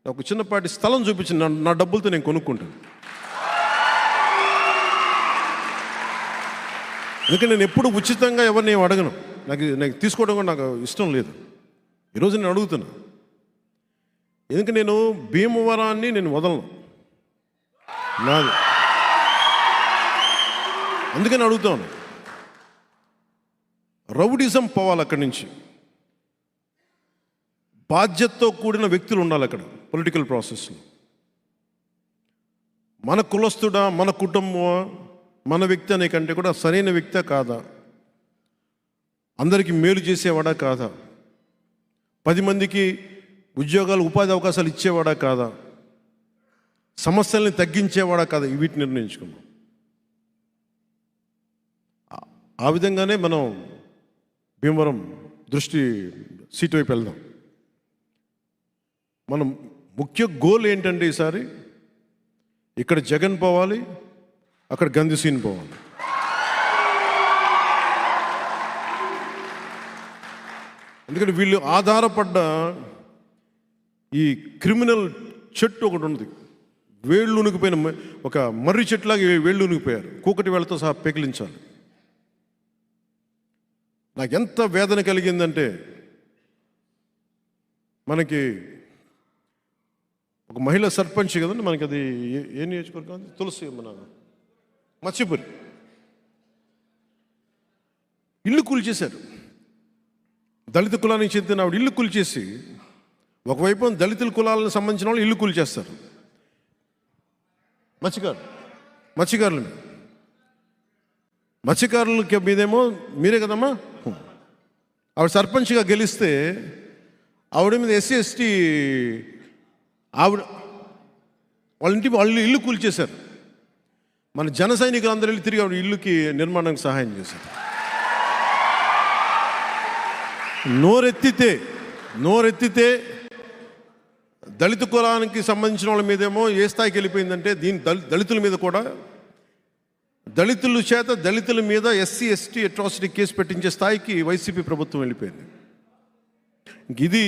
ఒక చిన్నపాటి స్థలం చూపించి నా డబ్బులతో నేను కొనుక్కుంటాను. ఎందుకంటే నేను ఎప్పుడు ఉచితంగా ఎవరిని ఏం అడగను. నాకు తీసుకోవడం కూడా నాకు ఇష్టం లేదు. ఈరోజు నేను అడుగుతున్నా. ఎందుకంటే నేను భీమవరాన్ని నేను వదలను, నాది. అందుకని అడుగుతాను. రౌడిజం పోవాలి అక్కడి నుంచి. బాధ్యతతో కూడిన వ్యక్తులు ఉండాలి అక్కడ పొలిటికల్ ప్రాసెస్లో. మన కులస్తుడా, మన కుటుంబమా, మన వ్యక్తి అనే కంటే కూడా సరైన వ్యక్తే కాదా, అందరికీ మేలు చేసేవాడా కాదా, 10 మందికి ఉద్యోగాలు ఉపాధి అవకాశాలు ఇచ్చేవాడా కాదా, సమస్యల్ని తగ్గించేవాడా కాదా, వీటిని నిర్ణయించుకున్నాం. ఆ విధంగానే మనం భీమవరం దృష్టి సీటు వైపు వెళ్దాం. మనం ముఖ్య గోల్ ఏంటంటే ఈసారి ఇక్కడ జగన్ పోవాలి, అక్కడ గంధిసీన్ పోవాలి. ఎందుకంటే వీళ్ళు ఆధారపడ్డ ఈ క్రిమినల్ చెట్టు ఒకటి ఉంది. వేళ్ళు ఉనికిపోయిన ఒక మర్రి చెట్టులాగా వేళ్ళు ఉనికిపోయారు. కూకటి వేళ్ళతో సహా పెకిలించాలి. నాకు ఎంత వేదన కలిగిందంటే, మనకి ఒక మహిళ సర్పంచ్ కదండి, మనకి అది ఏ నియోజకవర్గం? తులసి, మన మత్స్యపురి. ఇల్లు కూల్చేశారు. దళిత కులానికి చెందిన ఆవిడ ఇల్లు కూల్చేసి, ఒకవైపు దళితుల కులాలకు సంబంధించిన వాళ్ళు ఇల్లు కూల్చేస్తారు. మత్స్యకారులకి మీదేమో మీరే కదమ్మా. ఆవిడ సర్పంచ్గా గెలిస్తే ఆవిడ మీద SC ST ఆవిడ వాళ్ళ ఇల్లు కూల్చేశారు. మన జన సైనికులు అందరూ వెళ్ళి తిరిగి ఆవిడ ఇల్లుకి నిర్మాణానికి సహాయం చేశారు. నోరెత్తితే దళిత కులానికి సంబంధించిన వాళ్ళ మీదేమో ఏ స్థాయికి వెళ్ళిపోయిందంటే, దళితుల మీద కూడా, దళితుల మీద SC ST అట్రాసిటీ కేసు పెట్టించే స్థాయికి వైసీపీ ప్రభుత్వం వెళ్ళిపోయింది. ఇది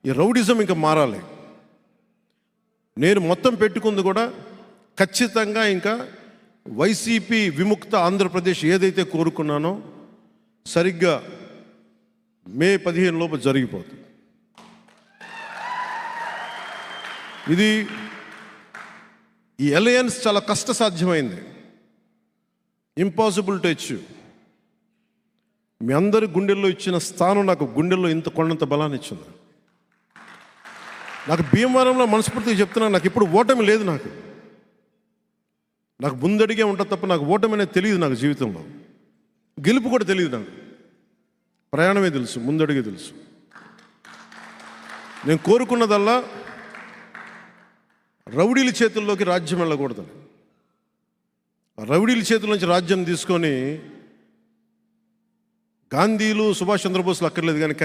ఈ రౌడిజం ఇంకా మారాలి. నేను మొత్తం పెట్టుకుంది కూడా ఖచ్చితంగా ఇంకా వైసీపీ విముక్త ఆంధ్రప్రదేశ్ ఏదైతే కోరుకున్నానో సరిగ్గా మే 15 లోపు జరిగిపోతుంది. ఇది ఈ అలయన్స్ చాలా కష్టసాధ్యమైంది, ఇంపాసిబుల్ టు అచీవ్. మీ అందరి గుండెల్లో ఇచ్చిన స్థానం నాకు గుండెల్లో ఇంత కొండంత బలాన్ని ఇచ్చింది. నాకు భీమవరంలో మనస్ఫూర్తిగా చెప్తున్నాను, నాకు ఇప్పుడు ఓటమి లేదు. నాకు ముందడిగే ఉంటుంది తప్ప నాకు ఓటమి అనేది తెలియదు. నాకు జీవితంలో గెలుపు కూడా తెలియదు. నాకు ప్రయాణమే తెలుసు, ముందడిగే తెలుసు. నేను కోరుకున్నదల్లా రౌడీల చేతుల్లోకి రాజ్యం వెళ్ళకూడదని. రౌడీల చేతుల నుంచి రాజ్యం తీసుకొని గాంధీలు, సుభాష్ చంద్రబోస్లు అక్కర్లేదు, కానీ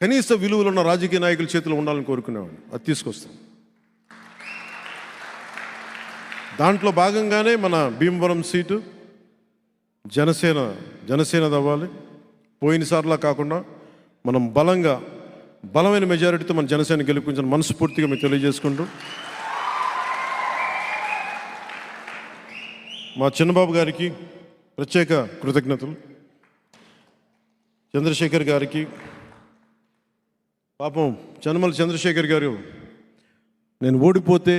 కనీస విలువలు ఉన్న రాజకీయ నాయకుల చేతిలో ఉండాలని కోరుకునేవాడిని. అది తీసుకొస్తాం. దాంట్లో భాగంగానే మన భీమవరం సీటు జనసేన అవ్వాలి. పోయినసార్లా కాకుండా మనం బలంగా బలమైన మెజారిటీతో మన జనసేన గెలుపుకుంటాను మనస్ఫూర్తిగా మీకు తెలియజేసుకుంటూ, మా చిన్నబాబు గారికి ప్రత్యేక కృతజ్ఞతలు. చంద్రశేఖర్ గారికి, పాపం చనమల చంద్రశేఖర్ గారు నేను ఓడిపోతే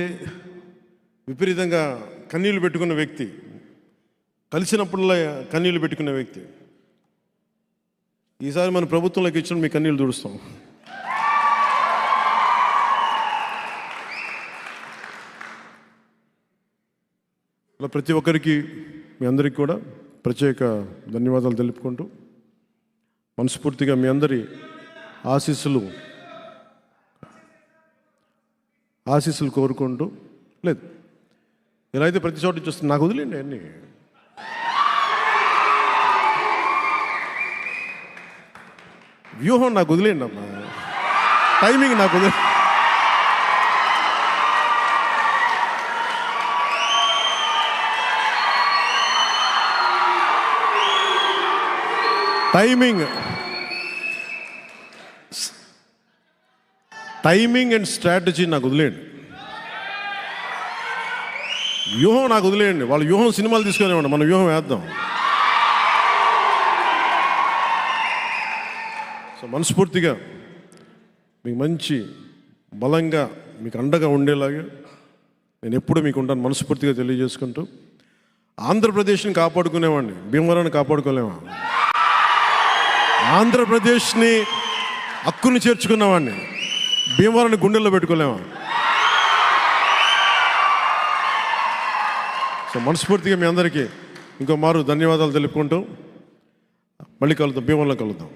విపరీతంగా కన్నీళ్లు పెట్టుకున్న వ్యక్తి, కలిసినప్పుడల్లా కన్నీళ్లు పెట్టుకున్న వ్యక్తి. ఈసారి మన ప్రభుత్వంలోకి ఇచ్చిన మీ కన్నీళ్ళు తుడుస్తాం. ఇలా ప్రతి ఒక్కరికి, మీ అందరికీ కూడా ప్రత్యేక ధన్యవాదాలు తెలుపుకుంటూ, మనస్ఫూర్తిగా మీ అందరి ఆశీస్సులు కోరుకుంటూ, లేదు ఇలా అయితే ప్రతి చోట చూస్తే నాకు వదిలేండి అన్నీ. వ్యూహం నాకు వదిలేండి అమ్మా, టైమింగ్ నాకు వదిలే. టైమింగ్ అండ్ స్ట్రాటజీ నాకు వదిలేయండి, వ్యూహం నాకు వదిలేయండి. వాళ్ళ వ్యూహం సినిమాలు తీసుకునేవాడి, మన వ్యూహం వేద్దాం. సో మనస్ఫూర్తిగా మీకు మంచి బలంగా మీకు అండగా ఉండేలాగా నేను ఎప్పుడు మీకు ఉంటాను మనస్ఫూర్తిగా తెలియజేసుకుంటూ, ఆంధ్రప్రదేశ్ని కాపాడుకునేవాడిని, భీమవరాన్ని కాపాడుకోలేమా? ఆంధ్రప్రదేశ్ని హక్కుని చేర్చుకున్నవాడిని, భీమవరాన్ని గుండెల్లో పెట్టుకోలేమా? సో మనస్ఫూర్తిగా మీ అందరికీ ఇంకో మారు ధన్యవాదాలు తెలుపుకుంటూ మళ్ళీ కలుద్దాం, భీమవరంలో కలుద్దాం.